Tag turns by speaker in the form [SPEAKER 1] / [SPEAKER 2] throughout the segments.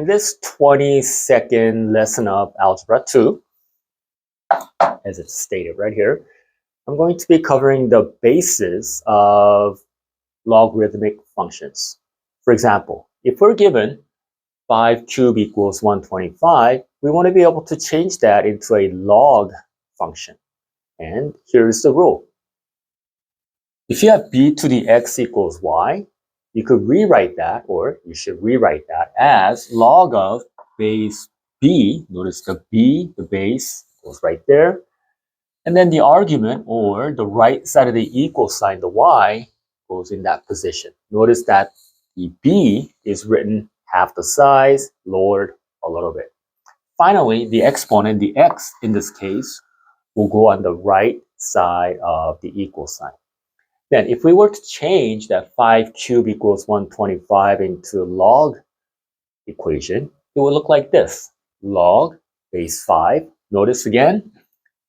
[SPEAKER 1] In this 20-second lesson of Algebra 2, as it's stated right here, I'm going to be covering the basis of logarithmic functions. For example, if we're given 5 cubed equals 125, we want to be able to change that into a log function. And here's the rule. If you have b to the x equals y, you could rewrite that, or you should rewrite that as log of base b. Notice the b, the base, goes right there. And then the argument, or the right side of the equal sign, the y, goes in that position. Notice that the b is written half the size, lowered a little bit. Finally, the exponent, the x in this case, will go on the right side of the equal sign. Then if we were to change that 5 cubed equals 125 into log equation, it will look like this. Log base 5. Notice again,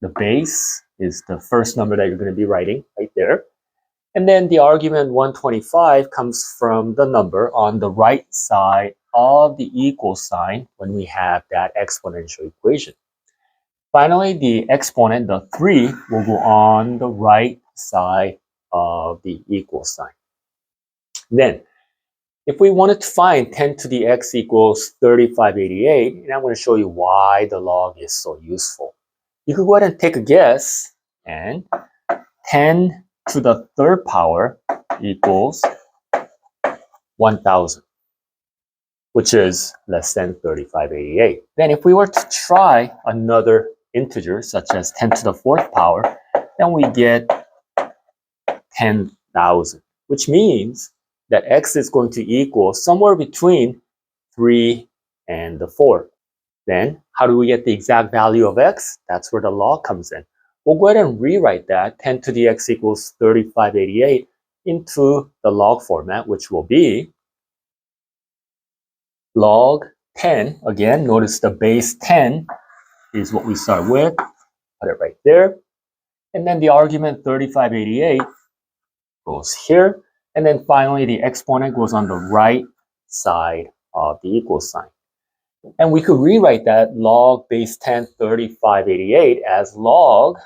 [SPEAKER 1] the base is the first number that you're going to be writing right there. And then the argument 125 comes from the number on the right side of the equal sign when we have that exponential equation. Finally, the exponent, the 3, will go on the right side of the equal sign. Then, if we wanted to find 10 to the x equals 3588, and I'm going to show you why the log is so useful. You could go ahead and take a guess, and 10 to the third power equals 1000, which is less than 3588. Then if we were to try another integer, such as 10 to the fourth power, then we get 10,000, which means that x is going to equal somewhere between 3 and the 4. Then, how do we get the exact value of x? That's where the log comes in. We'll go ahead and rewrite that 10 to the x equals 3588 into the log format, which will be log 10. Again, notice the base 10 is what we start with. Put it right there. And then the argument 3588 goes here. And then finally, the exponent goes on the right side of the equal sign. And we could rewrite that log base 10 3588 as log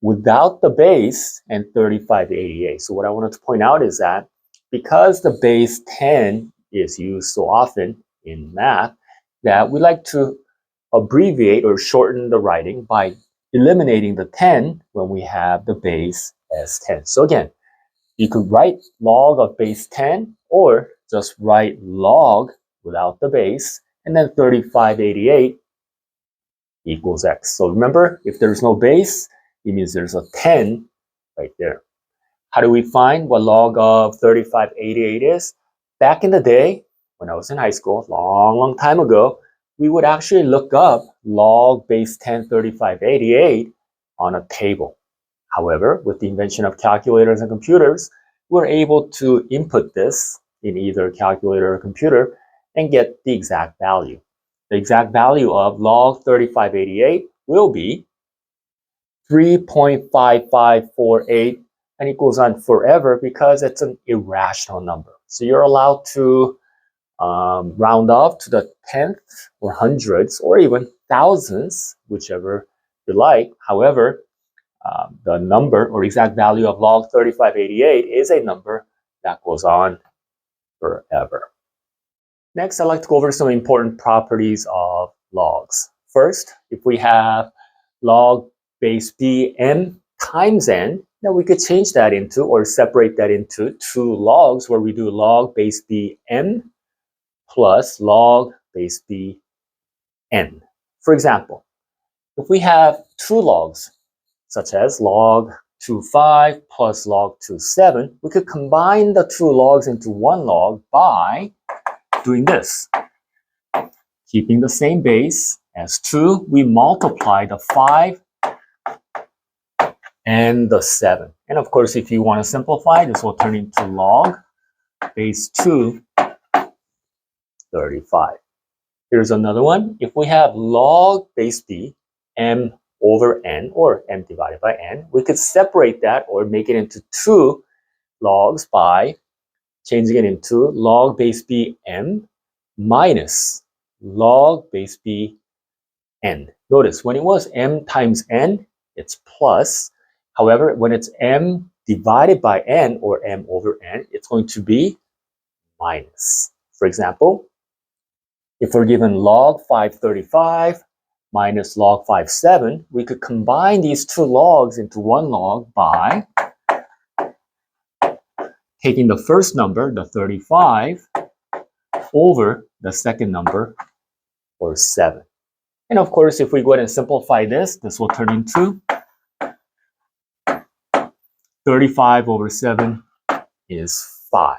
[SPEAKER 1] without the base and 3588. So what I wanted to point out is that because the base 10 is used so often in math, that we like to abbreviate or shorten the writing by eliminating the 10 when we have the base as 10. So again, you could write log of base 10 or just write log without the base, and then 3588 equals x. So remember, if there's no base, it means there's a 10 right there. How do we find what log of 3588 is? Back in the day, when I was in high school, long time ago, we would actually look up log base 10 3588 on a table. However, with the invention of calculators and computers, we're able to input this in either calculator or computer and get the exact value. The exact value of log 3588 will be 3.5548, and it goes on forever because it's an irrational number. So you're allowed to round off to the 10th or hundreds or even thousands, whichever you like. However, the number or exact value of log 3588 is a number that goes on forever. Next, I'd like to go over some important properties of logs. First, if we have log base b m times n, then we could change that into or separate that into two logs where we do log base b m plus log base b n. For example, if we have two logs, such as log 2.5 plus log 2.7, we could combine the two logs into one log by doing this. Keeping the same base as 2, we multiply the 5 and the 7. And of course, if you want to simplify, this will turn into log base 2 35. Here's another one. If we have log base b m over n, or m divided by n, we could separate that or make it into two logs by changing it into log base b m minus log base b n. Notice when it was m times n, it's plus. However, when it's m divided by n or m over n, it's going to be minus. For example, if we're given log 535 minus log 57, we could combine these two logs into one log by taking the first number, the 35, over the second number, or 7. And of course, if we go ahead and simplify this, this will turn into 35 over 7 is 5.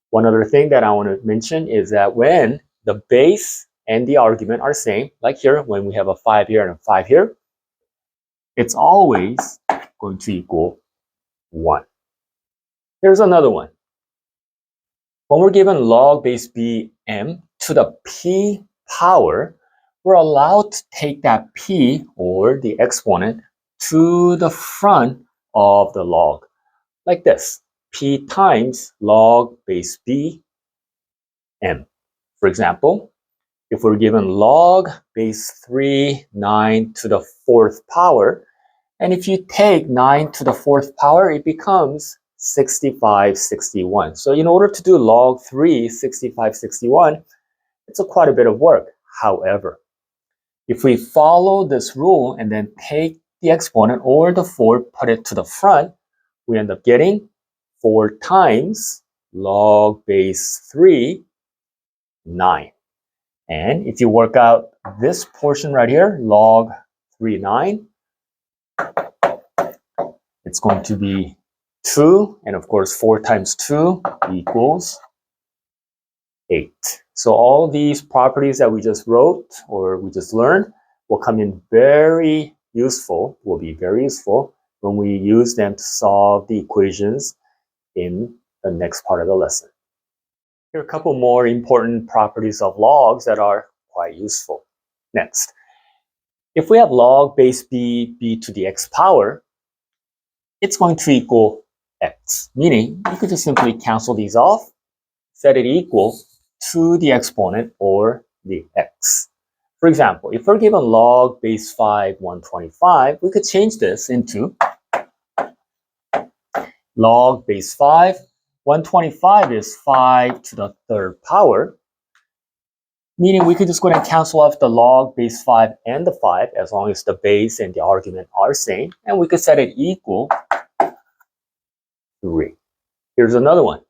[SPEAKER 1] One other thing that I want to mention is that when the base and the argument are same, like here, when we have a 5 here and a 5 here, it's always going to equal 1. Here's another one. When we're given log base b m to the p power, we're allowed to take that p, or the exponent, to the front of the log, like this. P times log base b m. For example, if we're given log base 3, 9 to the 4th power, and if you take 9 to the 4th power, it becomes 65, 61. So in order to do log 3, 65, 61, it's quite a bit of work. However, if we follow this rule and then take the exponent or the 4, put it to the front, we end up getting 4 times log base 3, 9. And if you work out this portion right here, log 3, 9, it's going to be 2, and of course 4 times 2 equals 8. So all these properties that we just wrote or we just learned will come in very useful, when we use them to solve the equations in the next part of the lesson. Here are a couple more important properties of logs that are quite useful. Next, if we have log base b, b to the x power, it's going to equal x, meaning you could just simply cancel these off, set it equal to the exponent or the x. For example, if we're given log base 5, 125, we could change this into log base 5. 125 is 5 to the 3rd power, meaning we could just go ahead and cancel off the log base 5 and the 5 as long as the base and the argument are same, and we could set it equal 3. Here's another one.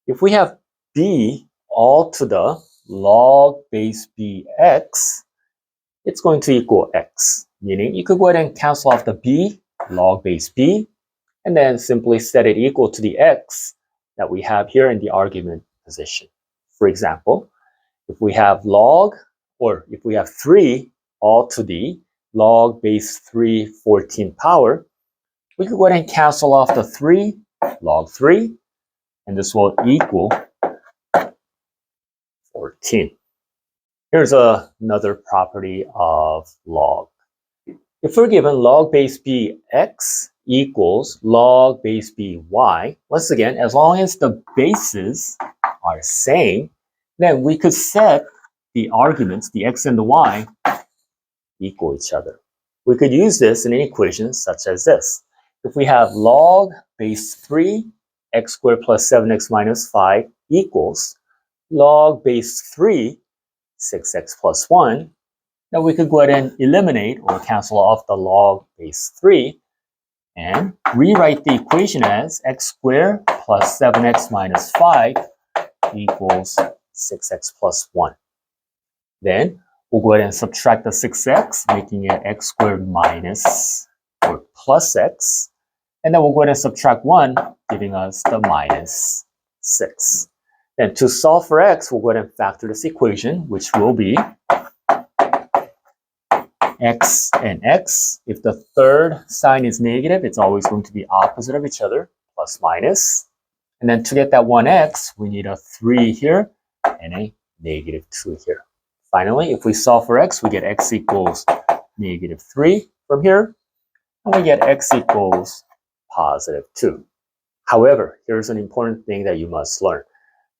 [SPEAKER 1] If we have b all to the log base bx, it's going to equal x, meaning you could go ahead and cancel off the b, log base b, and then simply set it equal to the x that we have here in the argument position. For example, if we have log, or if we have 3 all to the log base 3, 14 power, we could go ahead and cancel off the 3, log 3, and this will equal 14. Here's another property of log. If we're given log base bx equals log base by, once again, as long as the bases are same, then we could set the arguments, the x and the y, equal each other. We could use this in an equation such as this. If we have log base 3, x squared plus 7x minus 5 equals log base 3, 6x plus 1, then we could go ahead and eliminate or cancel off the log base 3 and rewrite the equation as x squared plus 7x minus 5 equals 6x plus 1. Then we'll go ahead and subtract the 6x, making it x squared minus or plus x. And then we'll go ahead and subtract 1, giving us the minus 6. Then to solve for x, we'll go ahead and factor this equation, which will be x and x. If the third sign is negative, it's always going to be opposite of each other, plus minus. And then to get that 1x, we need a 3 here and a negative 2 here. Finally, if we solve for x, we get x equals negative 3 from here, and we get x equals positive 2. However, here's an important thing that you must learn.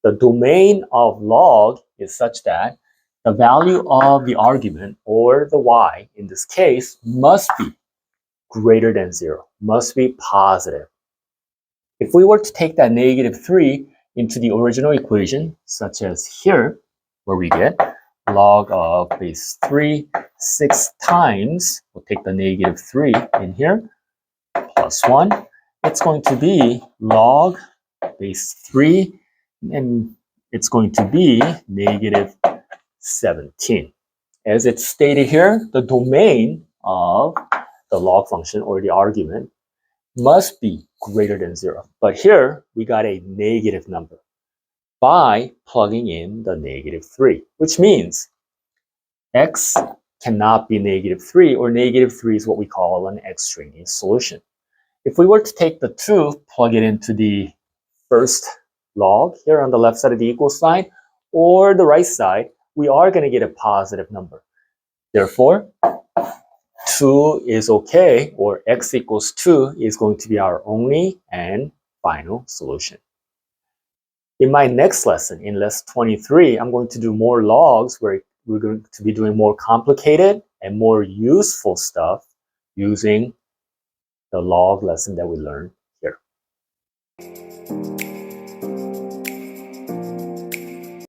[SPEAKER 1] the domain of log is such that the value of the argument, or the y in this case, must be greater than 0, must be positive. If we were to take that -3 into the original equation, such as here, where we get log of base 3 6 times, we'll take the -3 in here, plus 1, it's going to be log base 3, and it's going to be -17. As it's stated here, the domain of the log function, or the argument, must be greater than 0. But here, we got a negative number by plugging in the -3, which means x cannot be -3, or -3 is what we call an extraneous solution. If we were to take the 2, plug it into the first log here on the left side of the equal sign, or the right side, we are going to get a positive number. Therefore, 2 is okay, or x equals 2 is going to be our only and final solution. In my next lesson, in lesson 23, I'm going to do more logs where we're going to be doing more complicated and more useful stuff using the log lesson that we learned here.